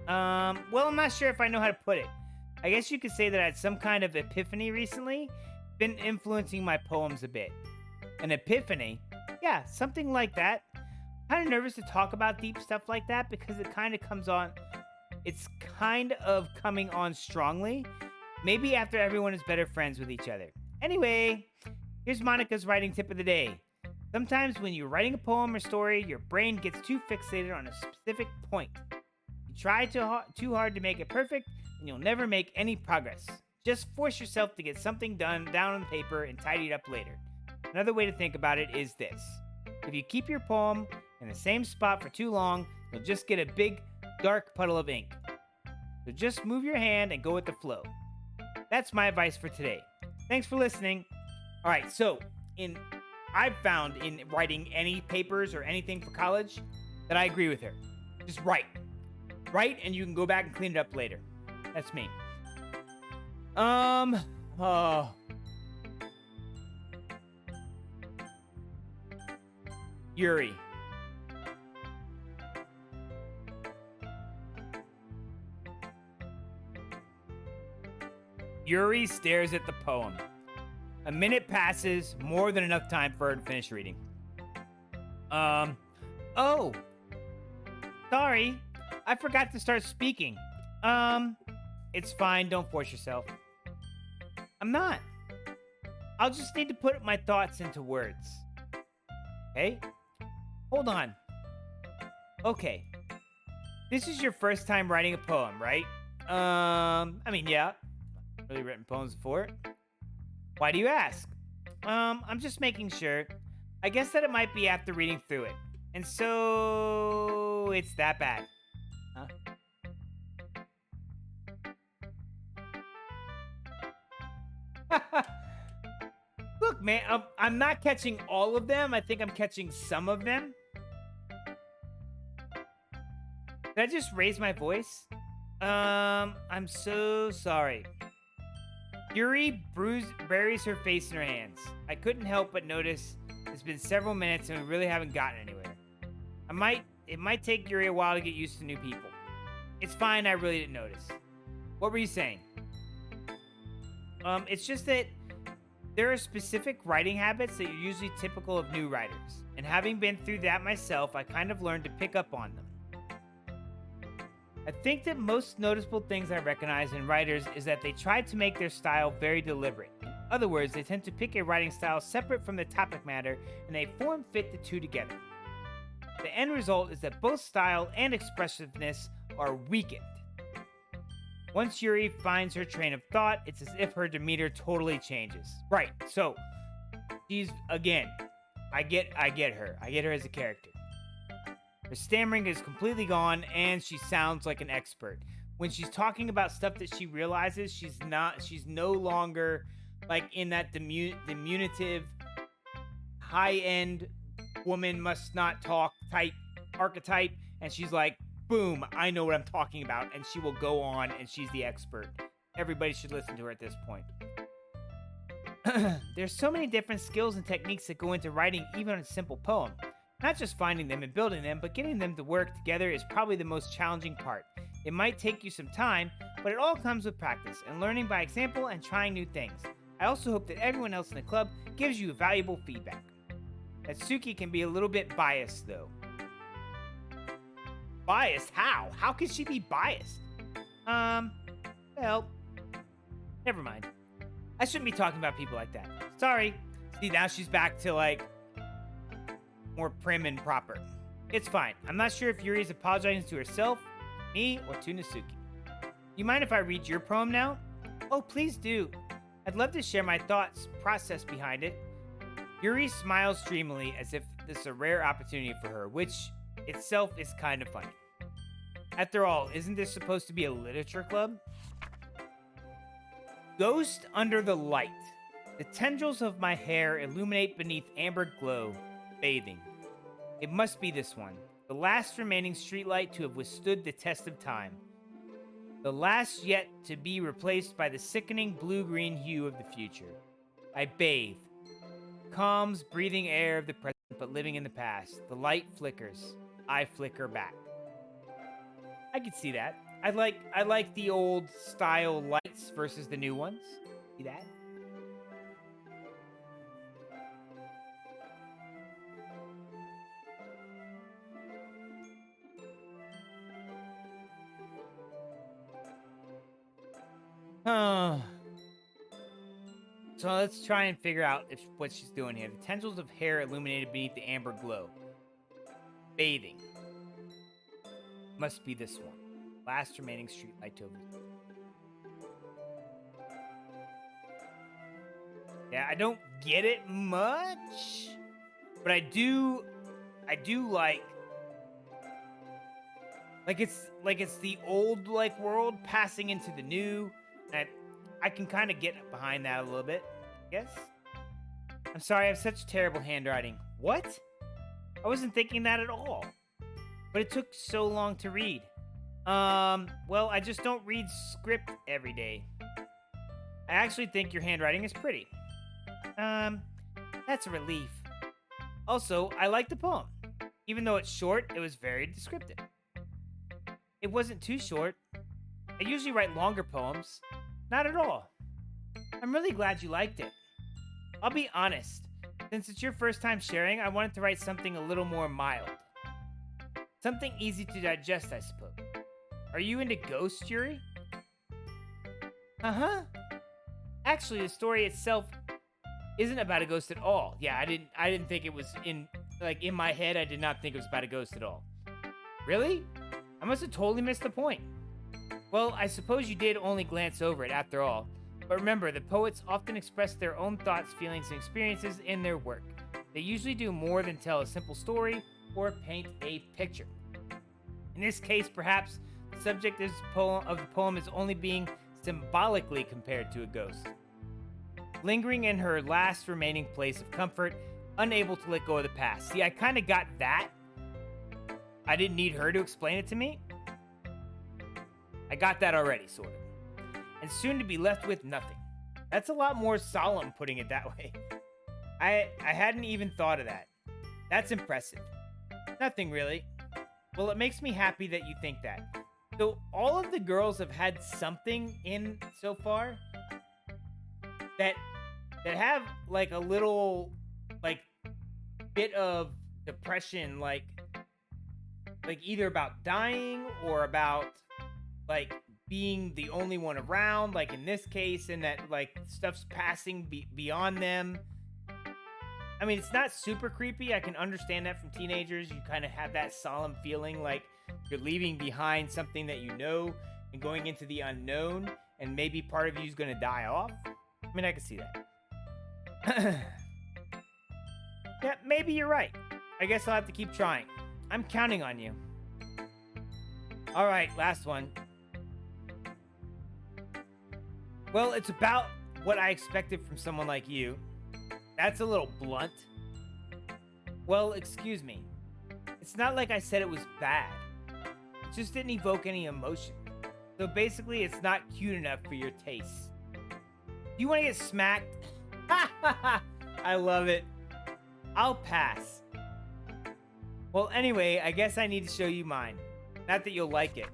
S1: Well, I'm not sure if I know how to put it. I guess you could say that I had some kind of epiphany recently. Been influencing my poems a bit. An epiphany? Yeah, something like that. Kind of nervous to talk about deep stuff like that because it kind of comes on... It's kind of coming on strongly. Maybe after everyone is better friends with each other. Anyway, here's Monica's writing tip of the day. Sometimes when you're writing a poem or story, your brain gets too fixated on a specific point. You try too hard to make it perfect, and you'll never make any progress. Just force yourself to get something done down on the paper and tidy it up later. Another way to think about it is this. If you keep your poem in the same spot for too long, you'll just get a big, dark puddle of ink. So just move your hand and go with the flow. That's my advice for today. Thanks for listening. All right, so I've found in writing any papers or anything for college that I agree with her. Just write. Write, and you can go back and clean it up later. That's me. Yuri. Yuri stares at the poem. A minute passes, more than enough time for her to finish reading. Oh. Sorry, I forgot to start speaking. It's fine, don't force yourself. I'm not. I'll just need to put my thoughts into words. Okay? Hold on. Okay. This is your first time writing a poem, right? I mean, yeah. I've really written poems before. Why do you ask? I'm just making sure. I guess that it might be after reading through it. And so... it's that bad. Huh? Look, man, I'm not catching all of them. I think I'm catching some of them. Did I just raise my voice? I'm so sorry. Yuri buries her face in her hands. I couldn't help but notice it's been several minutes and we really haven't gotten anywhere. It might take Yuri a while to get used to new people. It's fine, I really didn't notice. What were you saying? It's just that there are specific writing habits that are usually typical of new writers. And having been through that myself, I kind of learned to pick up on them. I think that most noticeable things I recognize in writers is that they try to make their style very deliberate. In other words, they tend to pick a writing style separate from the topic matter, and they form-fit the two together. The end result is that both style and expressiveness are weakened. Once Yuri finds her train of thought, it's as if her demeanor totally changes. Right, so, she's, again, I get her. I get her as a character. Her stammering is completely gone, and she sounds like an expert. When she's talking about stuff that she realizes, she's no longer, like, in that diminutive, high-end, woman must not talk type archetype, and she's like, boom, I know what I'm talking about, and she will go on, and she's the expert. Everybody should listen to her at this point. There's so many different skills and techniques that go into writing even a simple poem. Not just finding them and building them, but getting them to work together is probably the most challenging part. It might take you some time, but it all comes with practice and learning by example and trying new things. I also hope that everyone else in the club gives you valuable feedback. Natsuki can be a little bit biased, though. Biased? How? How can she be biased? Well, never mind. I shouldn't be talking about people like that. Sorry. See, now she's back to, like, more prim and proper. It's fine. I'm not sure if Yuri's apologizing to herself, me, or to Natsuki. You mind if I read your poem now? Oh, please do. I'd love to share my thoughts, process behind it. Yuri smiles dreamily as if this is a rare opportunity for her, which itself is kind of funny. After all, isn't this supposed to be a literature club? Ghost under the light. The tendrils of my hair illuminate beneath amber glow, bathing. It must be this one, the last remaining streetlight to have withstood the test of time. The last yet to be replaced by the sickening blue-green hue of the future. I bathe. Calms, breathing air of the present, but living in the past. The light flickers. I flicker back. I could see that. I like the old style lights versus the new ones. See that? So let's try and figure out what she's doing here. The tendrils of hair illuminated beneath the amber glow. Bathing. Must be this one. Last remaining streetlight to Yeah, I don't get it much, but I do like it's the old world passing into the new, and I can kind of get behind that a little bit, I guess. I'm sorry, I have such terrible handwriting. What? I wasn't thinking that at all. But it took so long to read. Well, I just don't read script every day. I actually think your handwriting is pretty. That's a relief. Also, I like the poem. Even though it's short, it was very descriptive. It wasn't too short. I usually write longer poems. Not at all. I'm really glad you liked it. I'll be honest. Since it's your first time sharing, I wanted to write something a little more mild. Something easy to digest, I suppose. Are you into ghosts, Yuri? Uh-huh. Actually, the story itself isn't about a ghost at all. Yeah, I didn't think it was in my head, I did not think it was about a ghost at all. Really? I must have totally missed the point. Well, I suppose you did only glance over it after all. But remember, the poets often express their own thoughts, feelings, and experiences in their work. They usually do more than tell a simple story or paint a picture. In this case, perhaps, the subject of the poem is only being symbolically compared to a ghost. Lingering in her last remaining place of comfort, unable to let go of the past. See, I kind of got that. I didn't need her to explain it to me. I got that already, sort of. And soon to be left with nothing. That's a lot more solemn, putting it that way. I hadn't even thought of that. That's impressive. Nothing really. Well, it makes me happy that you think that. So all of the girls have had something in so far that have a little bit of depression, like either about dying or about being the only one around, in this case, and that stuff's passing beyond them. I mean, it's not super creepy. I can understand that from teenagers. You kind of have that solemn feeling like you're leaving behind something that you know and going into the unknown, and maybe part of you is going to die off. I mean, I can see that. Yeah, maybe you're right. I guess I'll have to keep trying. I'm counting on you. All right, last one. Well, it's about what I expected from someone like you. That's a little blunt. Well, excuse me. It's not like I said it was bad. It just didn't evoke any emotion. So basically, it's not cute enough for your tastes. Do you want to get smacked? I love it. I'll pass. Well, anyway, I guess I need to show you mine. Not that you'll like it.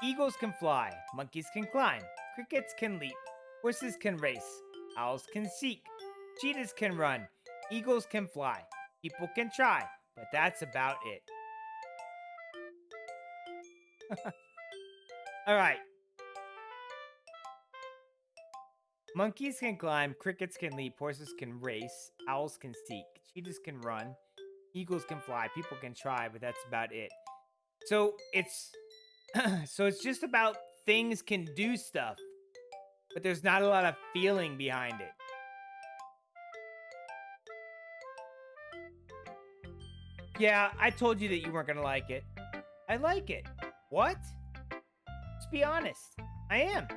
S1: Eagles can fly, monkeys can climb, crickets can leap, horses can race, owls can seek, cheetahs can run, eagles can fly, people can try, but that's about it. All right. Monkeys can climb, crickets can leap, horses can race, owls can seek, cheetahs can run, eagles can fly, people can try, but that's about it. So it's so it's just about things can do stuff, but there's not a lot of feeling behind it. Yeah, I told you that you weren't gonna like it. I like it. What? Just be honest. I am.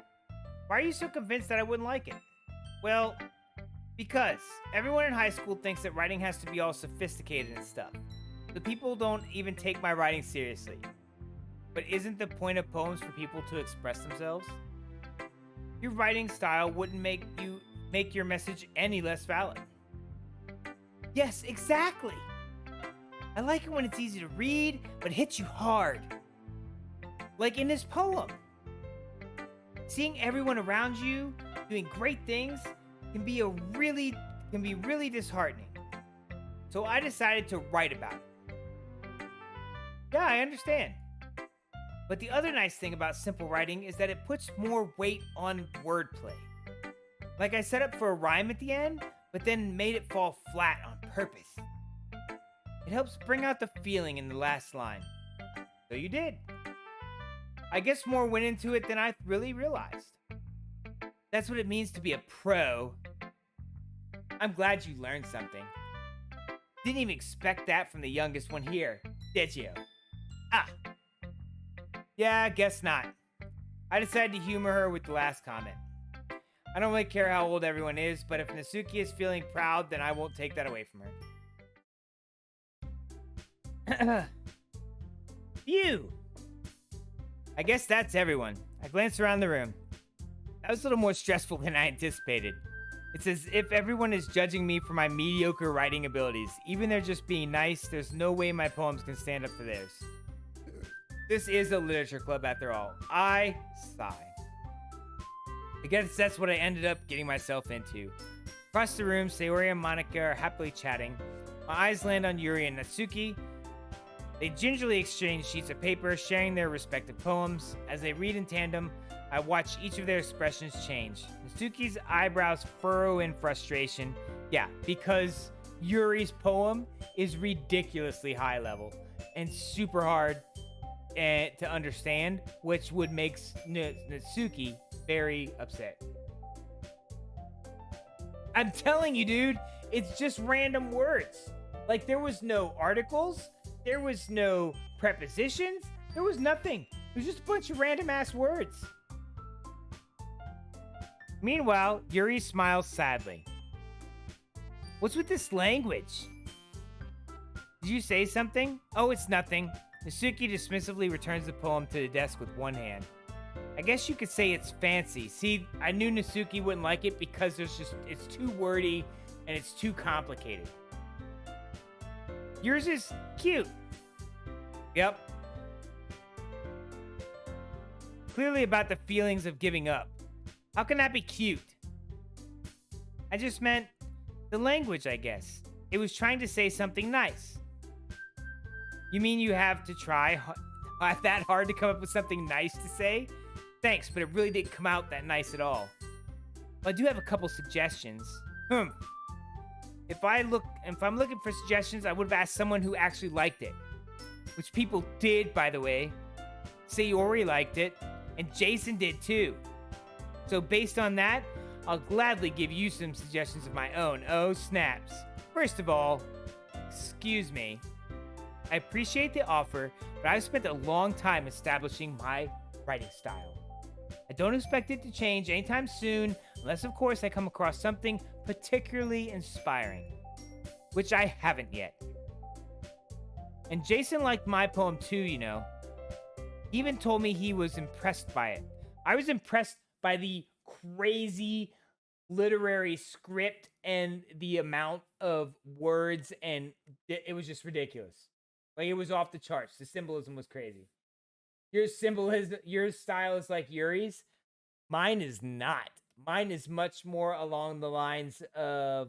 S1: Why are you so convinced that I wouldn't like it? Well, because everyone in high school thinks that writing has to be all sophisticated and stuff. The people don't even take my writing seriously. But isn't the point of poems for people to express themselves? Your writing style wouldn't make your message any less valid. Yes, exactly. I like it when it's easy to read, but hits you hard. Like in this poem. Seeing everyone around you doing great things can be really disheartening. So I decided to write about it. Yeah, I understand. But the other nice thing about simple writing is that it puts more weight on wordplay. Like I set up for a rhyme at the end, but then made it fall flat on purpose. It helps bring out the feeling in the last line. So you did. I guess more went into it than I really realized. That's what it means to be a pro. I'm glad you learned something. Didn't even expect that from the youngest one here, did you? Ah. Yeah, guess not. I decided to humor her with the last comment. I don't really care how old everyone is, but if Natsuki is feeling proud, then I won't take that away from her. Phew! I guess that's everyone. I glanced around the room. That was a little more stressful than I anticipated. It's as if everyone is judging me for my mediocre writing abilities. Even they're just being nice, there's no way my poems can stand up to theirs. This is a literature club after all. I sigh. I guess that's what I ended up getting myself into. Across the room, Sayori and Monica are happily chatting. My eyes land on Yuri and Natsuki. They gingerly exchange sheets of paper, sharing their respective poems. As they read in tandem, I watch each of their expressions change. Natsuki's eyebrows furrow in frustration. Yeah, because Yuri's poem is ridiculously high level and super hard to understand, which would make Natsuki very upset. I'm telling you, dude, it's just random words. Like, there was no articles, there was no prepositions, there was nothing. It was just a bunch of random ass words. Meanwhile, Yuri smiles sadly. What's with this language? Did you say something? Oh, it's nothing. Natsuki dismissively returns the poem to the desk with one hand. I guess you could say it's fancy. See, I knew Natsuki wouldn't like it because it's too wordy and it's too complicated. Yours is cute. Yep. Clearly about the feelings of giving up. How can that be cute? I just meant the language, I guess. It was trying to say something nice. You mean you have to try that hard to come up with something nice to say? Thanks, but it really didn't come out that nice at all. Well, I do have a couple suggestions. If I'm looking for suggestions, I would have asked someone who actually liked it. Which people did, by the way. Sayori liked it, and Jason did too. So based on that, I'll gladly give you some suggestions of my own. Oh, snaps. First of all, excuse me. I appreciate the offer, but I've spent a long time establishing my writing style. I don't expect it to change anytime soon, unless, of course, I come across something particularly inspiring, which I haven't yet. And Jason liked my poem too, you know. He even told me he was impressed by it. I was impressed by the crazy literary script and the amount of words, and it was just ridiculous. Like, it was off the charts. The symbolism was crazy. your style is like Yuri's. Mine is not. Mine is much more along the lines of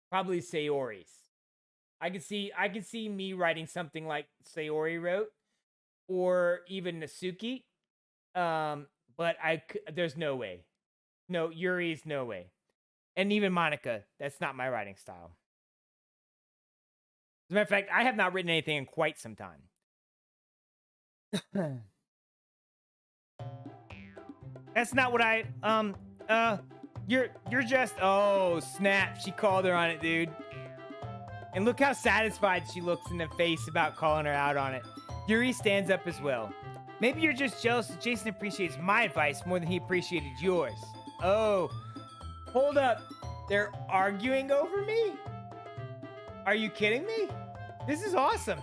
S1: probably Sayori's. I can see me writing something like Sayori wrote, or even Nasuki. But there's no way. No, Yuri's no way. And even Monica, that's not my writing style. As a matter of fact, I have not written anything in quite some time. That's not what you're just, oh, snap. She called her on it, dude. And look how satisfied she looks in the face about calling her out on it. Yuri stands up as well. Maybe you're just jealous that Jason appreciates my advice more than he appreciated yours. Oh, hold up. They're arguing over me? Are you kidding me? This is awesome.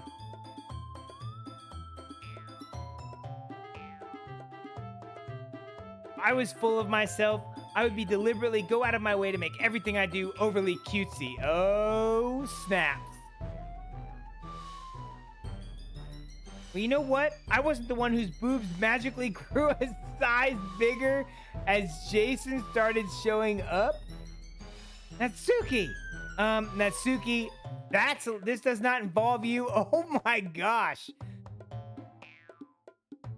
S1: I was full of myself. I would be deliberately go out of my way to make everything I do overly cutesy. Oh, snaps. Well, you know what? I wasn't the one whose boobs magically grew a size bigger as Jason started showing up. Natsuki. Natsuki, this does not involve you. Oh my gosh.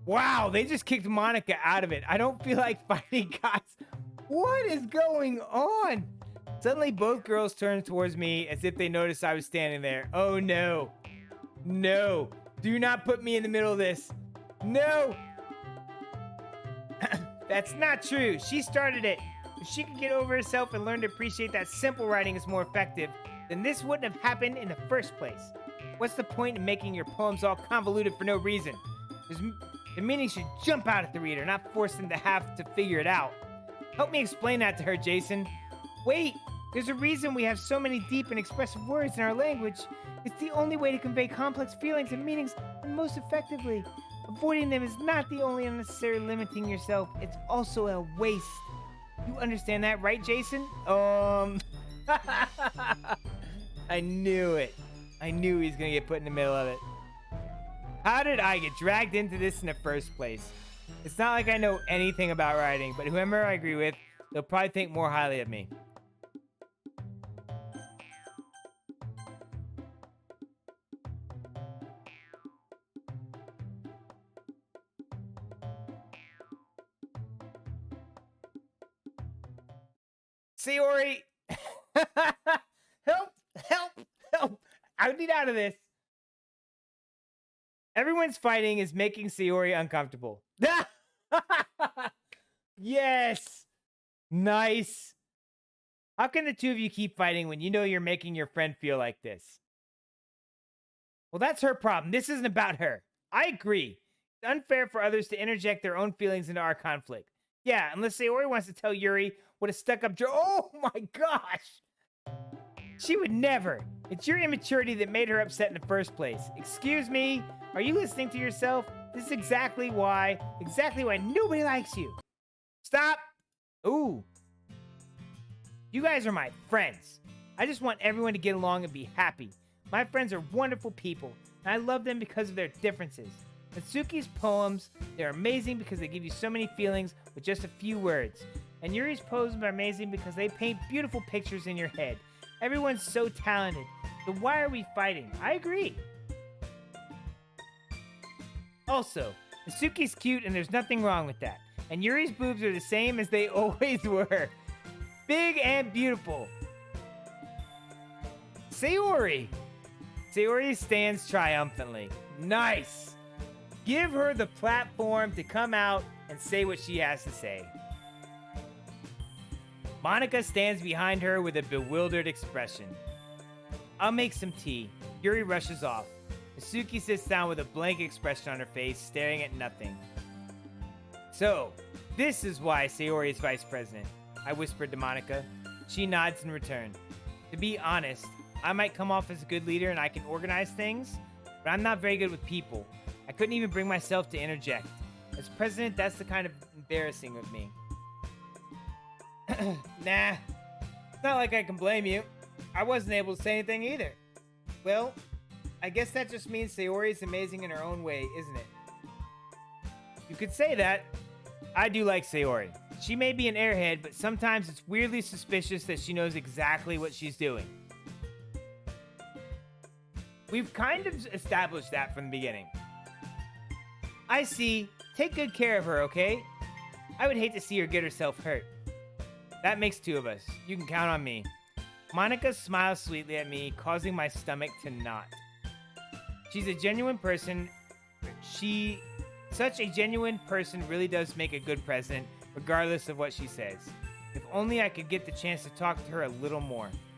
S1: Wow, they just kicked Monica out of it. I don't feel like fighting, guys. What is going on? Suddenly, both girls turned towards me as if they noticed I was standing there. Oh no. No. Do not put me in the middle of this. No. That's not true. She started it. If she could get over herself and learn to appreciate that simple writing is more effective, then this wouldn't have happened in the first place. What's the point in making your poems all convoluted for no reason? The meaning should jump out at the reader, not force them to have to figure it out. Help me explain that to her, Jason. Wait, there's a reason we have so many deep and expressive words in our language. It's the only way to convey complex feelings and meanings and most effectively. Avoiding them is not the only unnecessary limiting yourself, it's also a waste. You understand that, right, Jason? I knew it. I knew he was gonna get put in the middle of it. How did I get dragged into this in the first place? It's not like I know anything about writing, but whoever I agree with, they'll probably think more highly of me. Sayori! Help! Help! Help! I need out of this. Everyone's fighting is making Sayori uncomfortable. Yes! Nice. How can the two of you keep fighting when you know you're making your friend feel like this? Well, that's her problem. This isn't about her. I agree. It's unfair for others to interject their own feelings into our conflict. Yeah, unless Sayori wants to tell Yuri what a stuck-up oh my gosh! She would never. It's your immaturity that made her upset in the first place. Excuse me? Are you listening to yourself? This is exactly why nobody likes you. Stop. Ooh. You guys are my friends. I just want everyone to get along and be happy. My friends are wonderful people, and I love them because of their differences. Natsuki's poems, they're amazing because they give you so many feelings with just a few words. And Yuri's poems are amazing because they paint beautiful pictures in your head. Everyone's so talented. So why are we fighting? I agree. Also, Natsuki's cute and there's nothing wrong with that. And Yuri's boobs are the same as they always were. Big and beautiful. Sayori. Sayori stands triumphantly. Nice. Give her the platform to come out and say what she has to say. Monica stands behind her with a bewildered expression. I'll make some tea. Yuri rushes off. Natsuki sits down with a blank expression on her face, staring at nothing. So, this is why Sayori is vice president, I whispered to Monica. She nods in return. To be honest, I might come off as a good leader and I can organize things, but I'm not very good with people. I couldn't even bring myself to interject. As president, that's the kind of embarrassing of me. Nah, it's not like I can blame you. I wasn't able to say anything either. Well, I guess that just means Sayori is amazing in her own way, isn't it? You could say that. I do like Sayori. She may be an airhead, but sometimes it's weirdly suspicious that she knows exactly what she's doing. We've kind of established that from the beginning. I see. Take good care of her, okay? I would hate to see her get herself hurt. That makes two of us. You can count on me. Monica smiles sweetly at me, causing my stomach to knot. She's a genuine person. Such a genuine person really does make a good president, regardless of what she says. If only I could get the chance to talk to her a little more.